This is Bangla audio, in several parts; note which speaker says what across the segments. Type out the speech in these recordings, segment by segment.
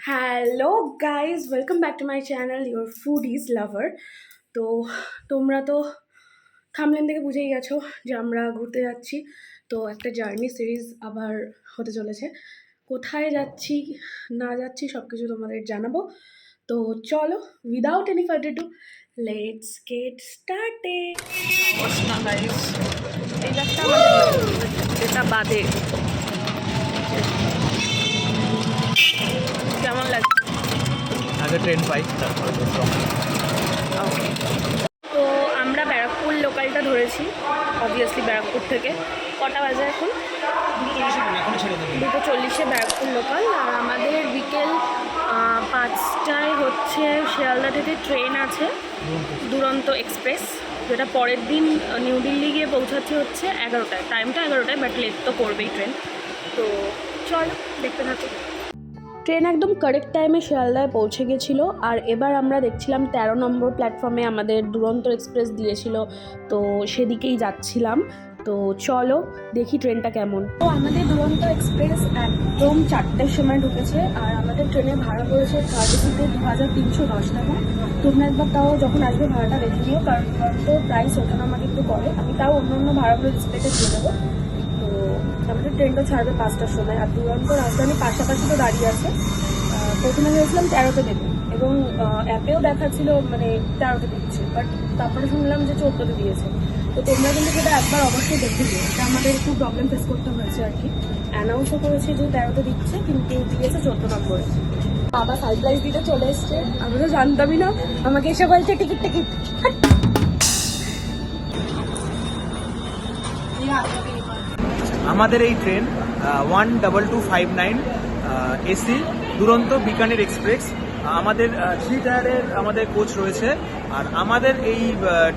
Speaker 1: Hello guys, welcome back to my channel your foodies lover. তো তোমরা তো থাম্বনেল থেকে বুঝেই গেছো যে আমরা ঘুরতে যাচ্ছি। তো একটা জার্নি সিরিজ আবার হতে চলেছে। কোথায় যাচ্ছি না যাচ্ছি সব কিছু তোমাদের জানাবো। তো চলো, without any further do, let's get started. না গাইজ, এই রাস্তা এটা বাদে কেমন লাগছে?
Speaker 2: আগে ট্রেন পাই তারপরে
Speaker 1: ওকে, তো আমরা ব্যারাকপুর লোকালটা ধরেছি, অবভিয়াসলি ব্যারাকপুর থেকে। কটা বাজে এখন? 2:40 ব্যারাকপুর লোকাল। আর আমাদের বিকেল 5টায় হচ্ছে শিয়ালদা থেকে ট্রেন আছে, দুরন্ত এক্সপ্রেস, যেটা পরের দিন নিউ দিল্লি গিয়ে পৌঁছাচ্ছে হচ্ছে 11টায়। টাইমটা 11টায়, বাট লেট তো করবেই ট্রেন। তো চলো দেখতে থাকো। ট্রেন একদম কারেক্ট টাইমে শিয়ালদায় পৌঁছে গেছিলো। আর এবার আমরা দেখছিলাম 13 নম্বর প্ল্যাটফর্মে আমাদের দুরন্ত এক্সপ্রেস দিয়েছিল, তো সেদিকেই যাচ্ছিলাম। তো চলো দেখি ট্রেনটা কেমন। তো আমাদের দুরন্ত এক্সপ্রেস একদম 4টের সময় ঢুকেছে। আর আমাদের ট্রেনের ভাড়া পড়েছে কার্ডিসিতে 2310 টাকা। তোমরা একবার তাও যখন আসবে ভাড়াটা দেখে নিও, কারণ তো প্রাইস ওঠানামা কিন্তু করে। আমি তাও অন্য ভাড়াগুলো ডিসপ্লেতে দিয়ে দেবো। তো আমাদের ট্রেনটা ছাড়বে 5টার সময়। আর দুরন্ত রাজধানী পাশাপাশি তো দাঁড়িয়ে আছে। প্রথমে ভেবেছিলাম 13তে দেবে, এবং অ্যাপেও দেখাচ্ছিল মানে 13তে দিচ্ছে, বাট তারপরে শুনলাম যে 14তে দিয়েছে। তো তোমরা কিন্তু সেটা একবার অবশ্যই দেখে দিও। এটা আমাদের একটু প্রবলেম ফেস করতে হয়েছে আর কি। অ্যানাউন্সও করেছে যে 13তে দিচ্ছে, কিন্তু দিয়েছে 14 নম্বরে। বাবা সারপ্রাইজ দিতে চলে এসছে, আমি তো জানতামই না। আমাকে এসে বলছে টিকিট টিকিট।
Speaker 2: আমাদের এই ট্রেন 12259 এসি দুরন্ত বিকানের এক্সপ্রেস। আমাদের 3 টায়ারের আমাদের কোচ রয়েছে। আর আমাদের এই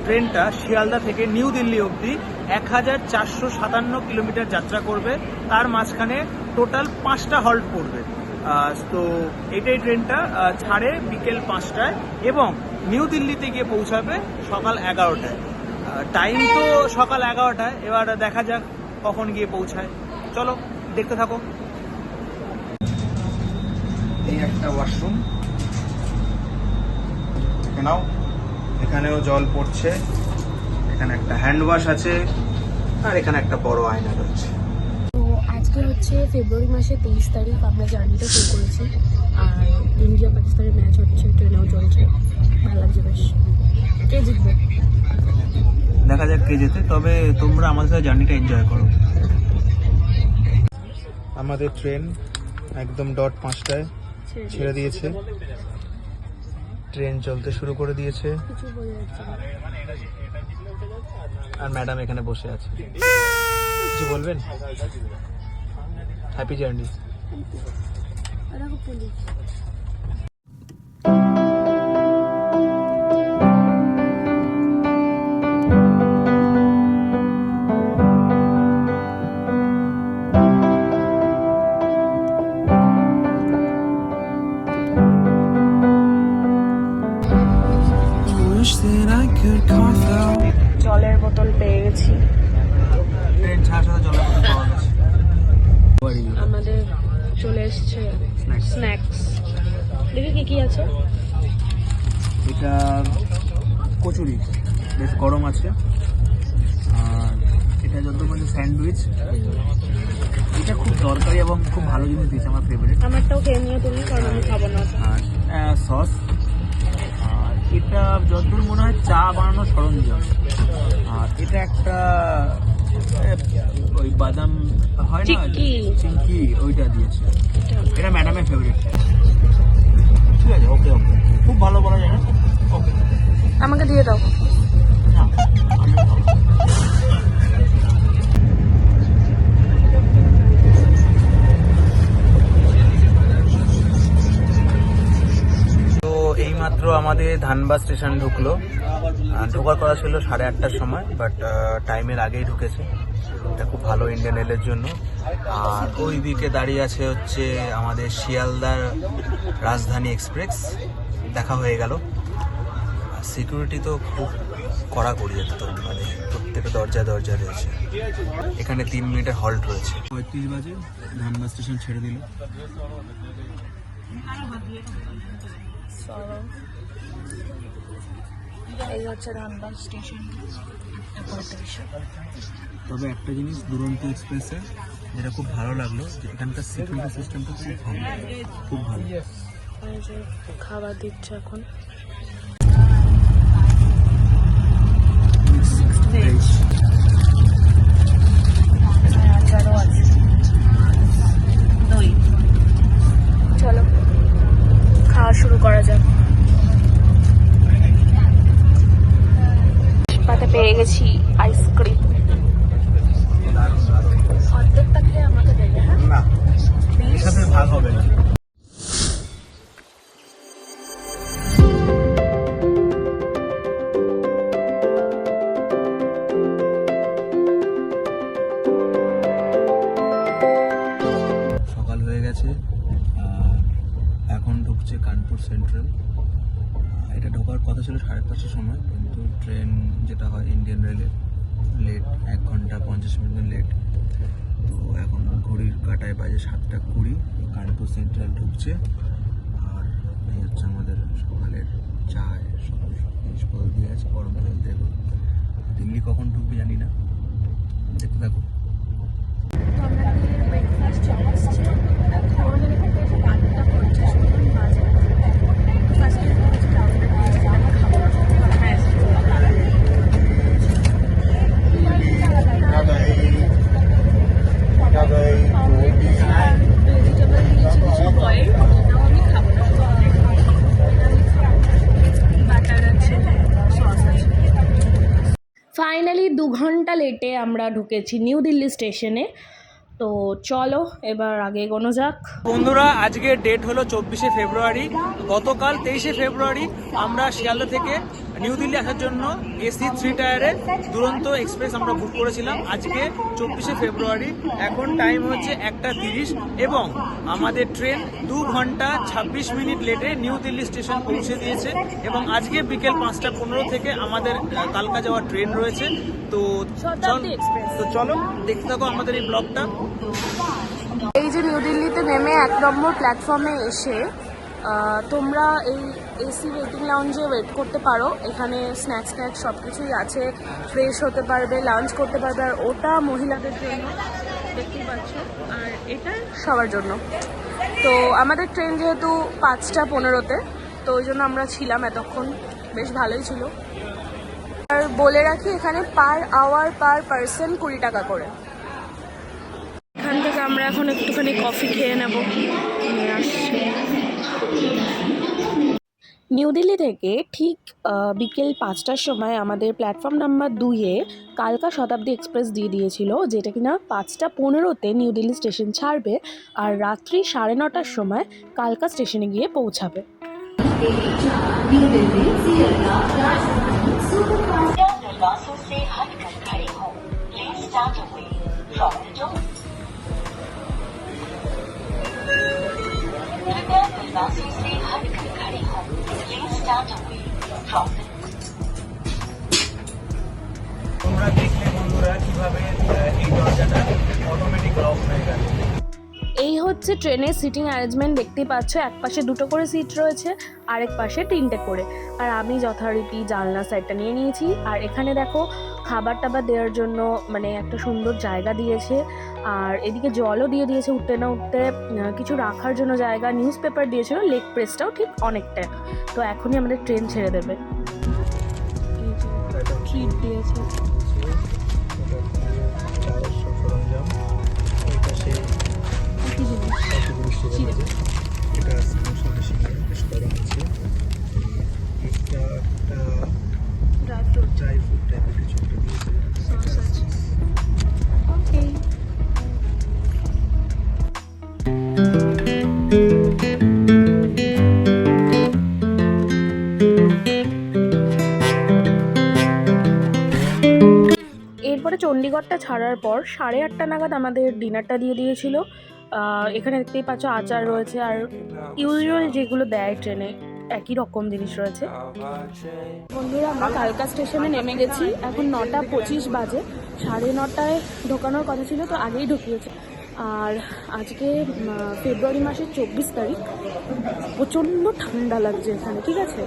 Speaker 2: ট্রেনটা শিয়ালদা থেকে নিউ দিল্লি অবধি 1457 কিলোমিটার যাত্রা করবে। তার মাঝখানে টোটাল 5টা হল্ট পড়বে। তো এটাই ট্রেনটা ছাড়ে বিকেল 5টায় এবং নিউ দিল্লিতে গিয়ে পৌঁছাবে সকাল 11টায়। টাইম তো সকাল 11টায়, এবার দেখা যাক কখন গিয়ে পৌঁছায়। চলো দেখতে থাকো। এই একটা ওয়াশরুম, নাও, এখানেও জল পড়ছে। এখানে একটা হ্যান্ড ওয়াশ আছে, আর এখানে একটা বড় আয়না রয়েছে।
Speaker 1: তো আজকে হচ্ছে ফেব্রুয়ারি মাসের 23 তারিখ। আমরা জার্নিটা শুরু করেছি। আর ইন্ডিয়া পাকিস্তানের ম্যাচ হচ্ছে, ট্রেনেও চলছে। ভালো লাগছে বেশ। কে জিতবে
Speaker 2: দেখা যাক কে যেতে, তবে তোমরা আমাদের সাথে জার্নিটা এনজয় করো। আমাদের ট্রেন একদম 5টায় ছেড়ে দিয়েছে। ট্রেন চলতে শুরু করে দিয়েছে। আর ম্যাডাম এখানে বসে আছে। কিছু বলবেন? Happy journey.
Speaker 1: জলের বোতল পেয়ে গেছি।
Speaker 2: ট্রেন ছাড়ার সাথে জলের বোতল পাওয়া গেছে।
Speaker 1: আমাদের চলে এসছে স্ন্যাক্স। দেখি কি কি আছে।
Speaker 2: এটা কচুরি, বেশ গরম আছে। আর এটা যত মানে স্যান্ডউইচ, এটা খুব দরকারি এবং খুব ভালো জিনিস দিয়েছে, আমার ফেভারিট।
Speaker 1: আমারটাও খেয়ে নিয়ে তুমি, কারণ আমি খাবো না।
Speaker 2: আর সস। আর এটা যতদূর মনে হয় চা বানানোর সরঞ্জাম। আর এটা একটা ওই বাদাম হয় না, চিংকি, ওইটা দিয়েছে। এটা ম্যাডামের ফেভারিট। ঠিক আছে, ওকে ওকে, খুব ভালো বলা যায় না। ওকে,
Speaker 1: আমাকে দিয়ে দাও।
Speaker 2: এইমাত্র আমাদের ধানবাদ স্টেশন ঢুকলো। ঢোকার কথা ছিল 8:30টার সময়, বাট টাইমের আগেই ঢুকেছে। এটা খুব ভালো ইন্ডিয়ান রেলের জন্য। আর ওই দিকে দাঁড়িয়ে আছে হচ্ছে আমাদের শিয়ালদার রাজধানী এক্সপ্রেস। দেখা হয়ে গেল। সিকিউরিটি তো খুব কড়াকড়ি, একদম মানে প্রত্যেকটা দরজায় রয়েছে। এখানে 3 মিনিটের হল্ট রয়েছে। 35 বাজে ধানবাদ স্টেশন ছেড়ে দিল।
Speaker 1: এই হচ্ছে ধানবাদ স্টেশন।
Speaker 2: তবে একটা জিনিস দুরন্ত এক্সপ্রেসের যেটা খুব ভালো লাগলো, যে এখানকার সিকিউরিটি সিস্টেমটা খুব ভালো, খুব ভালো।
Speaker 1: এই যে খাবার দিচ্ছে এখন। চলো খাওয়া শুরু করা যাক। পাতে পেয়ে গেছি আইসক্রিম। অর্ধেকটা খেয়ে আমাকে দেবে, হ্যাঁ?
Speaker 2: না, এর সাথে ভাগ হবে না। সকাল হয়ে গেছে, এখন ঢুকছে কানপুর সেন্ট্রাল। এটা ঢোকার কথা ছিল 5:30 সময়, কিন্তু ট্রেন যেটা হয় ইন্ডিয়ান রেলের লেট, 1 ঘন্টা 50 মিনিট লেট। তো এখন ঘড়ির কাঁটায় বাজে 7:20, কানপুর সেন্ট্রাল ঢুকছে। আর এই হচ্ছে আমাদের সকালের চায়, সব জিনিসপত্র দিয়ে আছে, গরম জল দেবো। দিল্লি কখন ঢুকবে জানি না, দেখতে থাকো।
Speaker 1: ফাইনালি 2 ঘন্টা লেটে আমরা ঢুকেছি নিউ দিল্লি স্টেশনে। তো চলো এবার আগে এগোনো যাক।
Speaker 2: বন্ধুরা, আজকে ডেট হলো 24শে ফেব্রুয়ারি। গতকাল 23শে ফেব্রুয়ারি আমরা শিয়ালদা থেকে নিউ দিল্লি আসার জন্য এসি 3 টায়ারের দুরন্ত এক্সপ্রেস আমরা বুক করেছিলাম। আজকে 24শে ফেব্রুয়ারি, এখন টাইম হচ্ছে 1:30 এবং আমাদের ট্রেন 2 ঘন্টা 26 মিনিট লেটে নিউ দিল্লি স্টেশন পৌঁছে দিয়েছে। এবং আজকে বিকেল 5:15 থেকে আমাদের কালকা যাওয়ার ট্রেন রয়েছে। তো চলো দেখতে থাকো আমাদের এই ব্লগটা।
Speaker 1: এই যে নিউ দিল্লিতে নেমে 1 নম্বর প্ল্যাটফর্মে এসে তোমরা এই এসি ওয়েটিং লাউঞ্জে ওয়েট করতে পারো। এখানে স্ন্যাক্স সব কিছুই আছে, ফ্রেশ হতে পারবে, লাঞ্চ করতে পারবে। আর ওটা মহিলাদের জন্য দেখতেই পাচ্ছ, আর এটা সবার জন্য। তো আমাদের ট্রেন যেহেতু 5:15-তে, তো ওই জন্য আমরা ছিলাম এতক্ষণ, বেশ ভালোই ছিল। আর বলে রাখি, এখানে পার আওয়ার পার পার্সন 20 টাকা করে। এখান থেকে আমরা এখন একটুখানি কফি খেয়ে নেব। নিউ দিল্লি থেকে ঠিক বিকেল 5টার সময় আমাদের প্ল্যাটফর্ম নাম্বার 2-এ কালকা শতাব্দী এক্সপ্রেস দিয়ে দিয়েছিল, যেটা কিনা 5:15-তে নিউ দিল্লি স্টেশন ছাড়বে আর রাত্রি 9:30টার সময় কালকা স্টেশনে গিয়ে পৌঁছাবে।
Speaker 2: তোমরা দেখলে বন্ধুরা কিভাবে এই দরজাটা অটোমেটিক লক হয়ে গেল।
Speaker 1: এই হচ্ছে ট্রেনের সিটিং অ্যারেঞ্জমেন্ট, দেখতেই পাচ্ছ। এক পাশে 2টো করে সিট রয়েছে, আরেক পাশে 3টে করে। আর আমি যথারীতি জানলা সাইডটা নিয়ে নিয়েছি। আর এখানে দেখো খাবার টাবার দেওয়ার জন্য মানে একটা সুন্দর জায়গা দিয়েছে। আর এদিকে জলও দিয়ে দিয়েছে উঠতে না উঠতে, কিছু রাখার জন্য জায়গা, নিউজ পেপার দিয়েছিল, লেগ প্রেসটাও ঠিক অনেকটা। তো এখনই আমাদের ট্রেন ছেড়ে দেবে। ট্রিট দিয়েছে। এরপরে চণ্ডীগড়টা ছাড়ার পর 8:30 নাগাদ আমাদের ডিনারটা দিয়ে দিয়েছিল। এখানে দেখতেই পাচ্ছ আচার রয়েছে, আর ইউজুয়াল যেগুলো দেয় ট্রেনে একই রকম জিনিস রয়েছে। বন্ধুরা, আমরা কালকা স্টেশনে নেমে গেছি। এখন 9:25 বাজে। 9:30টায় ঢোকানোর কথা ছিল, তো আগেই ঢুকিয়েছে। আর আজকে ফেব্রুয়ারি মাসের 24 তারিখ, প্রচণ্ড ঠান্ডা লাগছে এখানে, ঠিক আছে?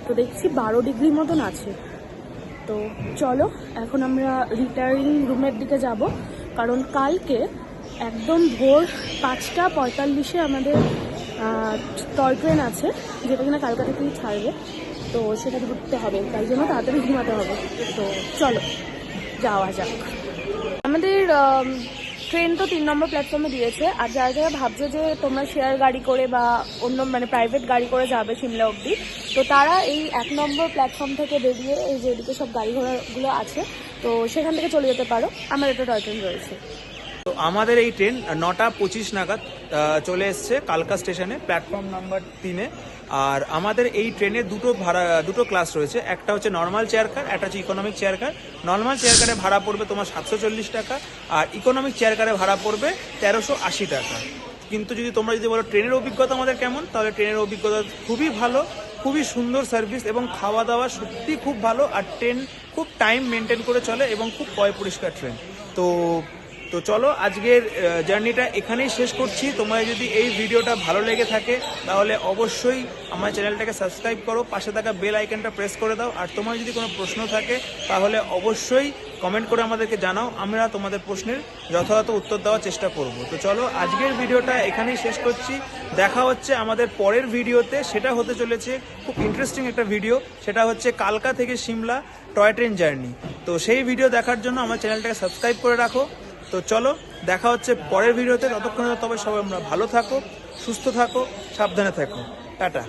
Speaker 1: তো দেখছি 12 ডিগ্রি মতন আছে। তো চলো এখন আমরা রিটায়ারিং রুমের দিকে যাব, কারণ কালকে একদম ভোর 5:45 আমাদের টয় ট্রেন আছে, যেটা কিনা কালকা থেকেই ছাড়বে। তো সেটা ধরতে হবে, তাই জন্য তাড়াতাড়ি ঘুমাতে হবে। তো চলো যাওয়া যাক। আমাদের ট্রেন তো 3 নম্বর প্ল্যাটফর্মে দিয়েছে। আর যারা যারা ভাবছে যে তোমরা শেয়ার গাড়ি করে বা অন্য মানে প্রাইভেট গাড়ি করে যাবে সিমলা অবধি, তো তারা এই 1 নম্বর প্ল্যাটফর্ম থেকে বেরিয়ে এই যে এদিকে সব গাড়ি ঘোড়াগুলো আছে, তো সেখান থেকে চলে যেতে পারো। আমার একটা টয় ট্রেন রয়েছে।
Speaker 2: তো আমাদের এই ট্রেন 9:25 নাগাদ চলে এসছে কালকা স্টেশনে, প্ল্যাটফর্ম নাম্বার 3-এ। আর আমাদের এই ট্রেনে দুটো ক্লাস রয়েছে, একটা হচ্ছে নর্মাল চেয়ার কার, একটা হচ্ছে economic chair car. Normal chair কারে ভাড়া পড়বে তোমার 740 টাকা, আর ইকোনমিক চেয়ার কারে ভাড়া পড়বে 1380 টাকা। কিন্তু তোমরা যদি বলো ট্রেনের অভিজ্ঞতা আমাদের কেমন, তাহলে ট্রেনের অভিজ্ঞতা খুবই ভালো, খুবই সুন্দর সার্ভিস এবং খাওয়া দাওয়া সত্যি খুব ভালো। আর ট্রেন খুব টাইম মেনটেন করে চলে এবং খুব পয় পরিষ্কার ট্রেন। তো চলো আজকের জার্নিটা এখানেই শেষ করছি। তোমার যদি এই ভিডিওটা ভালো লেগে থাকে তাহলে অবশ্যই আমার চ্যানেলটাকে সাবস্ক্রাইব করো, পাশে থাকা বেল আইকনটা প্রেস করে দাও। আর তোমার যদি কোনো প্রশ্ন থাকে তাহলে অবশ্যই কমেন্ট করে আমাদেরকে জানাও, আমরা তোমাদের প্রশ্নের যথাযথ উত্তর দেওয়ার চেষ্টা করব। তো চলো আজকের ভিডিওটা এখানেই শেষ করছি। দেখা হচ্ছে আমাদের পরের ভিডিওতে, সেটা হতে চলেছে খুব ইন্টারেস্টিং একটা ভিডিও, সেটা হচ্ছে কালকা থেকে সিমলা টয় ট্রেন জার্নি। তো সেই ভিডিও দেখার জন্য আমার চ্যানেলটাকে সাবস্ক্রাইব করে রাখো। তো চলো দেখা হচ্ছে পরের ভিডিওতে, ততক্ষণে তবে সবাই আমরা ভালো থাকো, সুস্থ থাকো, সাবধানে থাকো, টাটা।